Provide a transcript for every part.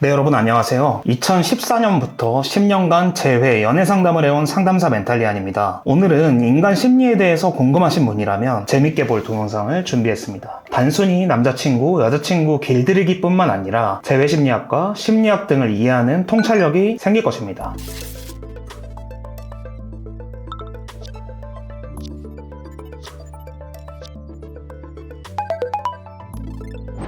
네, 여러분 안녕하세요. 2014년부터 10년간 재회 연애 상담을 해온 상담사 멘탈리안입니다. 오늘은 인간 심리에 대해서 궁금하신 분이라면 재밌게 볼 동영상을 준비했습니다. 단순히 남자친구, 여자친구 길들이기 뿐만 아니라 재회 심리학과 심리학 등을 이해하는 통찰력이 생길 것입니다.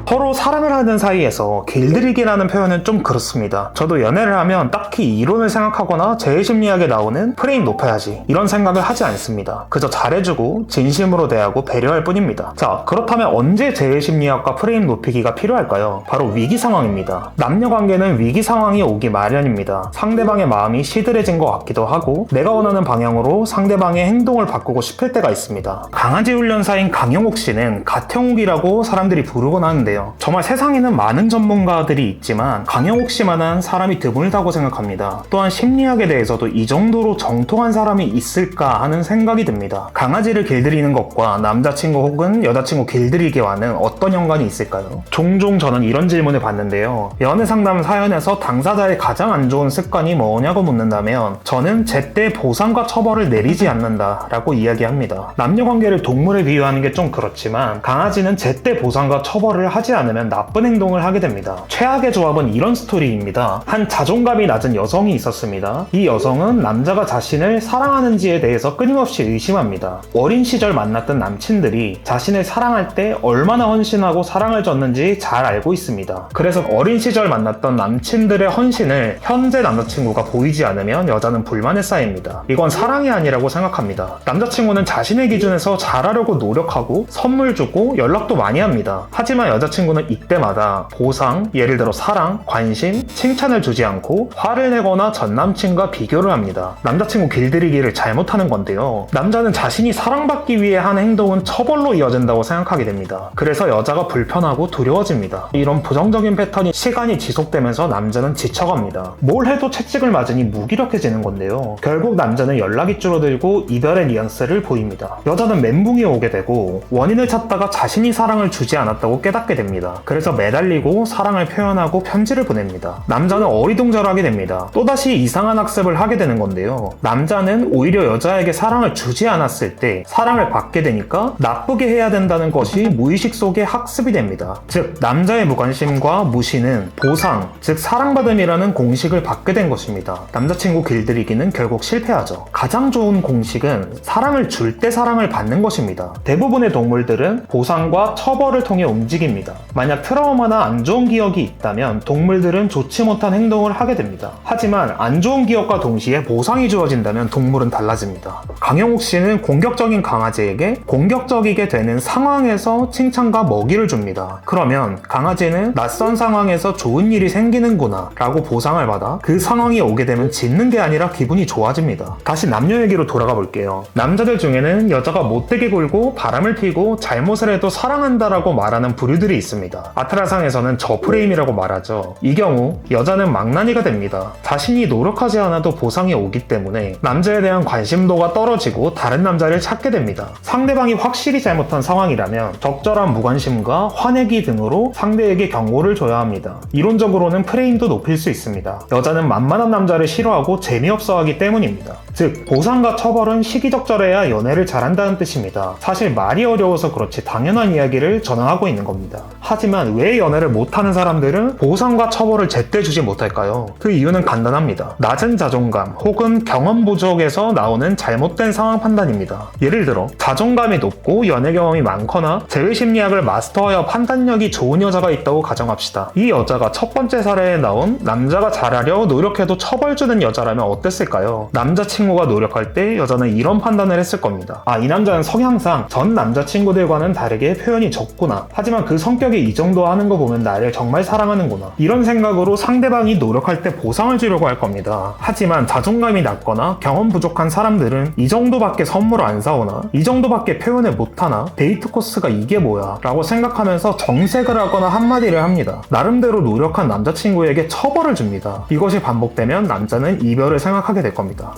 서로 사랑을 하는 사이에서 길들이기라는 표현은 좀 그렇습니다. 저도 연애를 하면 딱히 이론을 생각하거나 재해심리학에 나오는 프레임 높여야지 이런 생각을 하지 않습니다. 그저 잘해주고 진심으로 대하고 배려할 뿐입니다. 자, 그렇다면 언제 재해심리학과 프레임 높이기가 필요할까요? 바로 위기 상황입니다. 남녀관계는 위기 상황이 오기 마련입니다. 상대방의 마음이 시들해진 것 같기도 하고 내가 원하는 방향으로 상대방의 행동을 바꾸고 싶을 때가 있습니다. 강아지 훈련사인 강영욱 씨는 갓형욱이라고 사람들이 부르곤 하는데요. 정말 세상에는 많은 전문가들이 있지만 강영욱 씨만한 사람이 드물다고 생각합니다. 또한 심리학에 대해서도 이 정도로 정통한 사람이 있을까 하는 생각이 듭니다. 강아지를 길들이는 것과 남자친구 혹은 여자친구 길들이기와는 어떤 연관이 있을까요? 종종 저는 이런 질문을 받는데요. 연애 상담 사연에서 당사자의 가장 안 좋은 습관이 뭐냐고 묻는다면 저는 제때 보상과 처벌을 내리지 않는다 라고 이야기합니다. 남녀관계를 동물에 비유하는 게 좀 그렇지만 강아지는 제때 보상과 처벌을 하지 않으면 나쁜 행동을 하게 됩니다. 최악의 조합은 이런 스토리입니다. 한 자존감이 낮은 여성이 있었습니다. 이 여성은 남자가 자신을 사랑하는지에 대해서 끊임없이 의심합니다. 어린 시절 만났던 남친들이 자신을 사랑할 때 얼마나 헌신하고 사랑을 줬는지 잘 알고 있습니다. 그래서 어린 시절 만났던 남친들의 헌신을 현재 남자친구가 보이지 않으면 여자는 불만에 쌓입니다. 이건 사랑이 아니라고 생각합니다. 남자친구는 자신의 기준에서 잘하려고 노력하고 선물 주고 연락도 많이 합니다. 하지만 여자친구는 이때마다 보상, 예를 들어 사랑, 관심, 칭찬을 주지 않고 화를 내거나 전 남친과 비교를 합니다. 남자친구 길들이기를 잘못하는 건데요. 남자는 자신이 사랑받기 위해 한 행동은 처벌로 이어진다고 생각하게 됩니다. 그래서 여자가 불편하고 두려워집니다. 이런 부정적인 패턴이 시간이 지속되면서 남자는 지쳐갑니다. 뭘 해도 채찍을 맞으니 무기력해지는 건데요. 결국 남자는 연락이 줄어들고 이별의 뉘앙스를 보입니다. 여자는 멘붕이 오게 되고 원인을 찾다가 자신이 사랑을 주지 않았다고 깨닫게 됩니다. 그래서 매달리고 사랑을 표현하고 편지를 보냅니다. 남자는 어리둥절하게 됩니다. 또다시 이상한 학습을 하게 되는 건데요. 남자는 오히려 여자에게 사랑을 주지 않았을 때 사랑을 받게 되니까 나쁘게 해야 된다는 것이 무의식 속에 학습이 됩니다. 즉 남자의 무관심과 무시는 보상, 즉 사랑받음이라는 공식을 받게 된 것입니다. 남자친구 길들이기는 결국 실패하죠. 가장 좋은 공식은 사랑을 줄 때 사랑을 받는 것입니다. 대부분의 동물들은 보상과 처벌을 통해 움직입니다. 만약 트라우마나 안 좋은 기억이 있다면 동물들은 좋지 못한 행동을 하게 됩니다. 하지만 안 좋은 기억과 동시에 보상이 주어진다면 동물은 달라집니다. 강영욱 씨는 공격적인 강아지에게 공격적이게 되는 상황에서 칭찬과 먹이를 줍니다. 그러면 강아지는 낯선 상황에서 좋은 일이 생기는구나 라고 보상을 받아 그 상황이 오게 되면 짖는 게 아니라 기분이 좋아집니다. 다시 남녀 얘기로 돌아가 볼게요. 남자들 중에는 여자가 못되게 굴고 바람을 피고 잘못을 해도 사랑한다라고 말하는 부류들이 있습니다. 아트라상에서는 저 프레임이라고 말하죠. 이 경우 여자는 망나니가 됩니다. 자신이 노력하지 않아도 보상이 오기 때문에 남자에 대한 관심도가 떨어지고 다른 남자를 찾게 됩니다. 상대방이 확실히 잘못한 상황이라면 적절한 무관심과 화내기 등으로 상대에게 경고를 줘야 합니다. 이론적으로는 프레임도 높일 수 있습니다. 여자는 만만한 남자를 싫어하고 재미없어 하기 때문입니다. 즉 보상과 처벌은 시기적절해야 연애를 잘한다는 뜻입니다. 사실 말이 어려워서 그렇지 당연한 이야기를 전하고 있는 겁니다. 하지만 왜 연애를 못하는 사람들은 보상과 처벌을 제때 주지 못할까요? 그 이유는 간단합니다. 낮은 자존감 혹은 경험 부족에서 나오는 잘못된 상황 판단입니다. 예를 들어 자존감이 높고 연애 경험이 많거나 재회심리학을 마스터하여 판단력이 좋은 여자가 있다고 가정합시다. 이 여자가 첫 번째 사례에 나온 남자가 잘하려 노력해도 처벌 주는 여자라면 어땠을까요? 남자친구가 노력할 때 여자는 이런 판단을 했을 겁니다. 이 남자는 성향상 전 남자친구들과는 다르게 표현이 적구나. 하지만 그 성격이 이 정도 하는 거 보면 나를 정말 사랑하는구나. 이런 생각으로 상대방이 노력할 때 보상을 주려고 할 겁니다. 하지만 자존감이 낮거나 경험 부족한 사람들은 이 정도밖에 선물 안 사오나? 이 정도밖에 표현을 못하나? 데이트 코스가 이게 뭐야? 라고 생각하면서 정색을 하거나 한마디를 합니다. 나름대로 노력한 남자친구에게 처벌을 줍니다. 이것이 반복되면 남자는 이별을 생각하게 될 겁니다.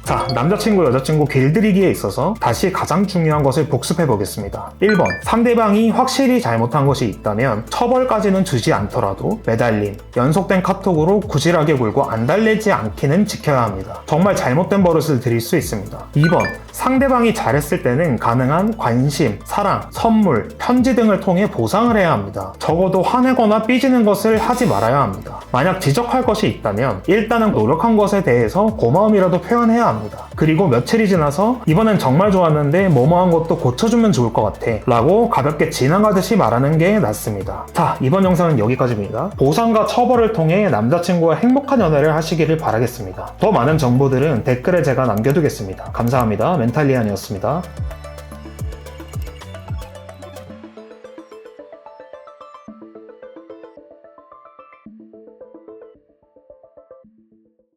자, 남자친구, 여자친구 길들이기에 있어서 다시 가장 중요한 것을 복습해 보겠습니다. 1번, 상대방이 확실히 잘못한 것이 있다면 처벌까지는 주지 않더라도 매달림, 연속된 카톡으로 구질하게 굴고 안 달래지 않기는 지켜야 합니다. 정말 잘못된 버릇을 들일 수 있습니다. 2번, 상대방이 잘했을 때는 가능한 관심, 사랑, 선물, 편지 등을 통해 보상을 해야 합니다. 적어도 화내거나 삐지는 것을 하지 말아야 합니다. 만약 지적할 것이 있다면 일단은 노력한 것에 대해서 고마움이라도 표현해야 합니다. 그리고 며칠이 지나서 이번엔 정말 좋았는데 뭐뭐한 것도 고쳐주면 좋을 것 같아 라고 가볍게 지나가듯이 말하는 게 낫습니다. 자, 이번 영상은 여기까지입니다. 보상과 처벌을 통해 남자친구와 행복한 연애를 하시기를 바라겠습니다. 더 많은 정보들은 댓글에 제가 남겨두겠습니다. 감사합니다. 멘탈리안이었습니다.